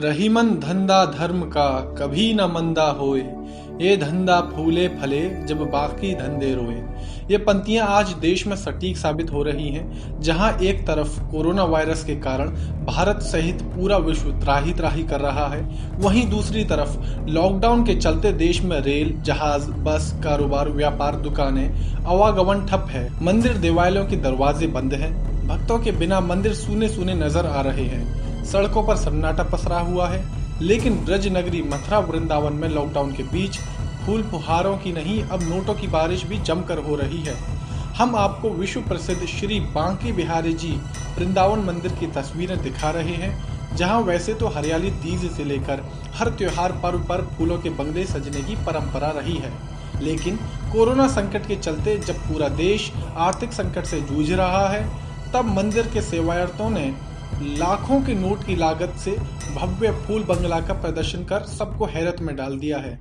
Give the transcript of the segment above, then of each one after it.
रहीमन धंधा धर्म का कभी न मंदा होए, ये धंधा फूले फले जब बाकी धंधे रोए। ये पंक्तियां आज देश में सटीक साबित हो रही हैं, जहां एक तरफ कोरोना वायरस के कारण भारत सहित पूरा विश्व त्राही त्राही कर रहा है, वहीं दूसरी तरफ लॉकडाउन के चलते देश में रेल, जहाज, बस, कारोबार, व्यापार, दुकानें, आवागमन ठप है। मंदिर देवालयों के दरवाजे बंद हैं। भक्तों के बिना मंदिर सूने सूने नजर आ रहे हैं। सड़कों पर सन्नाटा पसरा हुआ है। लेकिन ब्रज नगरी मथुरा वृंदावन में लॉकडाउन के बीच फूल फुहारों की नहीं, अब नोटों की बारिश भी जमकर हो रही है। हम आपको विश्व प्रसिद्ध श्री बांके बिहारी जी वृंदावन मंदिर की तस्वीरें दिखा रहे हैं, जहां वैसे तो हरियाली तीज से लेकर हर त्योहार पर्व पर फूलों के बंगले सजने की परंपरा रही है। लेकिन कोरोना संकट के चलते जब पूरा देश आर्थिक संकट से जूझ रहा है, तब मंदिर के सेवायतों ने लाखों के नोट की लागत से भव्य फूल बंगला का प्रदर्शन कर सबको हैरत में डाल दिया है।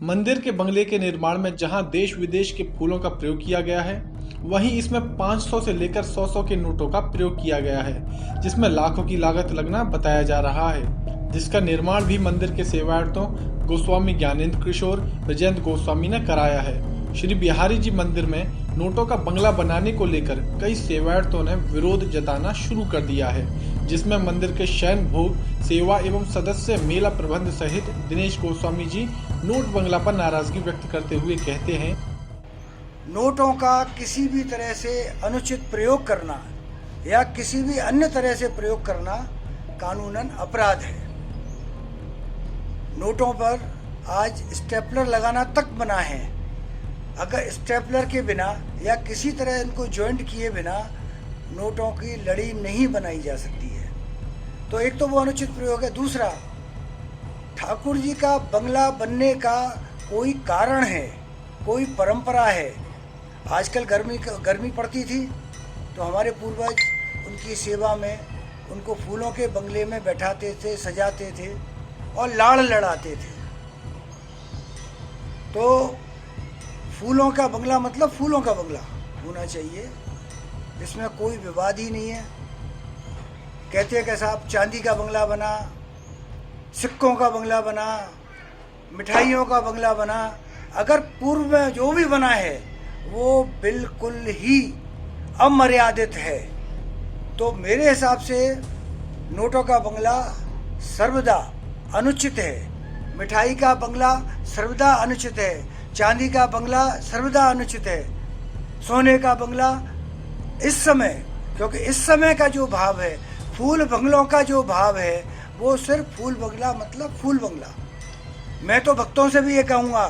मंदिर के बंगले के निर्माण में जहां देश विदेश के फूलों का प्रयोग किया गया है, वहीं इसमें 500 से लेकर 100 के नोटों का प्रयोग किया गया है, जिसमें लाखों की लागत लगना बताया जा रहा है, जिसका निर्माण भी मंदिर के सेवायतों गोस्वामी ज्ञानेंद्र किशोर ब्रजेंद्र गोस्वामी ने कराया है। श्री बिहारी जी मंदिर में नोटों का बंगला बनाने को लेकर कई सेवायतों ने विरोध जताना शुरू कर दिया है, जिसमें मंदिर के शयन भोग सेवा एवं सदस्य मेला प्रबंध सहित दिनेश गोस्वामी जी नोट बंगला पर नाराजगी व्यक्त करते हुए कहते हैं, नोटों का किसी भी तरह से अनुचित प्रयोग करना या किसी भी अन्य तरह से प्रयोग करना कानूनन अपराध है। नोटों पर आज स्टेपलर लगाना तक मना है। अगर स्टेपलर के बिना या किसी तरह इनको जॉइंट किए बिना नोटों की लड़ी नहीं बनाई जा सकती है। तो एक तो वो अनुचित प्रयोग है। दूसरा, ठाकुर जी का बंगला बनने का कोई कारण है, कोई परंपरा है। आजकल गर्मी पड़ती थी तो हमारे पूर्वज उनकी सेवा में उनको फूलों के बंगले में बैठाते थे, सजाते थे और लाड़ लड़ाते थे। तो फूलों का बंगला मतलब फूलों का बंगला होना चाहिए, इसमें कोई विवाद ही नहीं है। कहते हैं कि साहब चांदी का बंगला बना, सिक्कों का बंगला बना, मिठाइयों का बंगला बना, अगर पूर्व में जो भी बना है वो बिल्कुल ही अमर्यादित है। तो मेरे हिसाब से नोटों का बंगला सर्वदा अनुचित है, मिठाई का बंगला सर्वदा अनुचित है, चांदी का बंगला सर्वदा अनुचित है, सोने का बंगला इस समय, क्योंकि इस समय का जो भाव है, फूल बंगलों का जो भाव है, वो सिर्फ फूल बंगला मतलब फूल बंगला। मैं तो भक्तों से भी ये कहूँगा,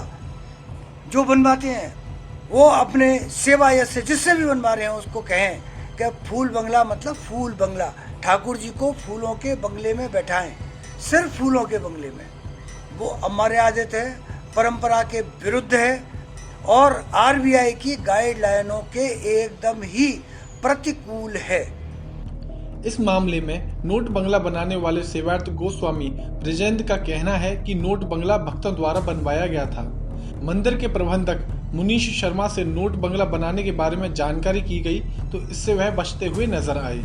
जो बनवाते हैं वो अपने सेवायत से जिससे भी बनवा रहे हैं उसको कहें कि फूल बंगला मतलब फूल बंगला। ठाकुर जी को फूलों के बंगले में बैठाएं, सिर्फ फूलों के बंगले में। वो अमर्यादित है, परंपरा के विरुद्ध है और आरबीआई की गाइडलाइनों के एकदम ही प्रतिकूल है। इस मामले में नोट बंगला बनाने वाले सेवायत गोस्वामी ब्रजेंद्र का कहना है कि नोट बंगला भक्तों द्वारा बनवाया गया था। मंदिर के प्रबंधक मुनीश शर्मा से नोट बंगला बनाने के बारे में जानकारी की गई तो इससे वह बचते हुए नजर आए।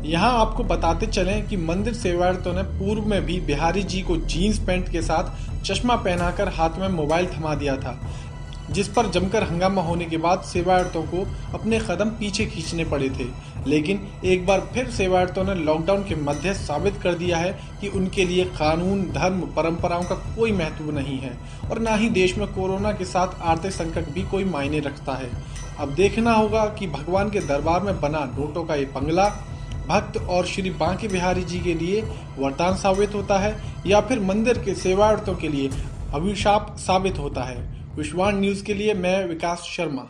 यहाँ आपको बताते चलें कि मंदिर सेवायतों ने पूर्व में भी बिहारी जी को जीन्स पैंट के साथ चश्मा पहनाकर हाथ में मोबाइल थमा दिया था, जिस पर जमकर हंगामा होने के बाद सेवायतों को अपने कदम पीछे खींचने पड़े थे। लेकिन एक बार फिर सेवायतों ने लॉकडाउन के मध्य साबित कर दिया है कि उनके लिए कानून, धर्म, परंपराओं का कोई महत्व नहीं है और ना ही देश में कोरोना के साथ आर्थिक संकट भी कोई मायने रखता है। अब देखना होगा कि भगवान के दरबार में बना नोटों का ये बंगला भक्त और श्री बांके बिहारी जी के लिए वरदान साबित होता है या फिर मंदिर के सेवायतों के लिए अभिशाप साबित होता है। विश्वान न्यूज के लिए मैं विकास शर्मा।